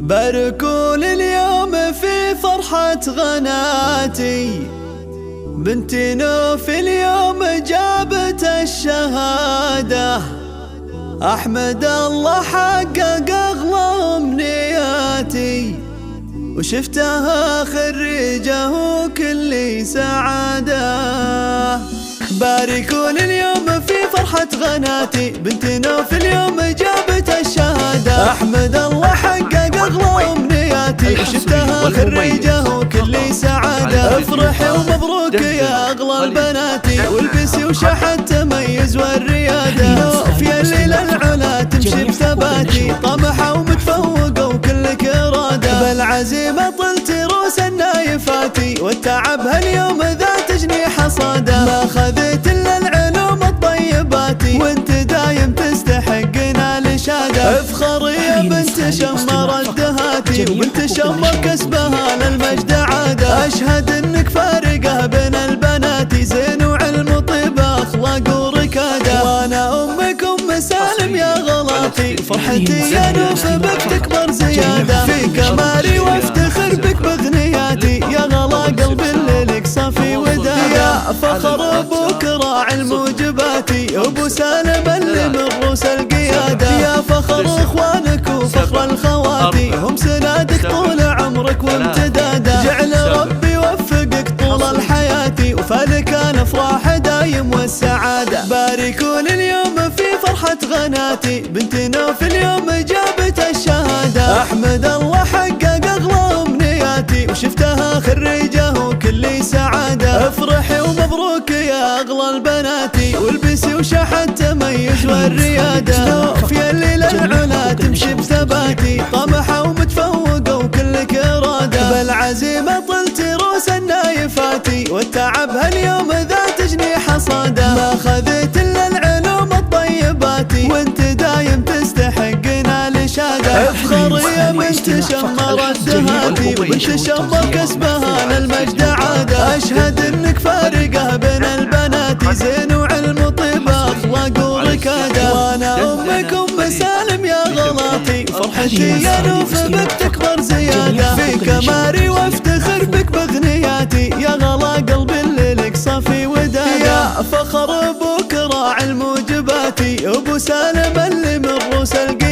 باركوا اليوم في فرحة غناتي، بنتي نوف اليوم جابت الشهادة، أحمد الله حقق أغلى أمنياتي، وشفتها خريجة وكل سعادة. باركوا اليوم في فرحة غناتي، بنتي نوف اليوم جابت الشهادة، أحمد الله حقق أغلى أمنياتي، وشفتها خريجة وكل سعادة. افرحي ومبروك يا أغلى البنات، والبسي وشحت تميز والريادة. نوف يا الليل العلا تمشي بثباتي، طمحة ومتفوقة وكلك إرادة، بالعزيمة طلت روس النايفاتي، والتعب هاليوم ذات جنيح صادة. ما خذيت إلا العلوم الطيباتي، وانت دايم تستحقنا الإشادة. افخري يا بنت شمر الدهاتي، وبنت شمر كسبها للمجد عادة. أشهد انك فارقة بين البنات، زين وعلم وطيبة أخلاق وركادة. وانا أمك أم سالم يا غلاتي، فرحتي يا نوف بك تكبر زيادة. في كمالي وافتخر بك بغنياتي، يا غلا قلبي اللي لك صافي ودادة. يا فخر ابوك راعي الموجباتي، ابو سالم اللي من روس القيادة. يا فخر اخوانك وفخر الخواتي، هم سنادك طول عمرك وامتدادا. جعل ربي يوفقك طول الحياة، وفالك الافراح دايم والسعادة. باركوا اليوم في فرحة غناتي، بنتي نوف اليوم جابت الشهادة، أحمد الله حقق أغلى أمنياتي، وشفتها خريجة وكل سعادة. افرحي ومبروك يا أغلى البنات، والبسي وشحت تميز والريادة. نوف يا الليل العلا تمشي بثباتي، طمحة ومتفوقة وكلك إرادة، بالعزيمة طلت روس النايفاتي، والتعب هاليوم ذات جنيح صادة. ما خذيت إلا العلوم الطيباتي، وانت دايم تستحقنا الإشادة. افخر يا بنت شمر الدهاتي، وبنت شمر كسبها للمجد عادة. أشهد انك فارقة بين البنات، زين وعلم وطيبة أخلاق وركادة. وانا أمك أم سالم يا غلاتي، فرحتي يا نوف بك تكبر زيادة. في كمالي وافتخر بك بغنياتي، يا غلا قلبي اللي لك صافي ودادة. يا فخر ابوك راعي الموجباتي، ابو سالم اللي من روس القيادة.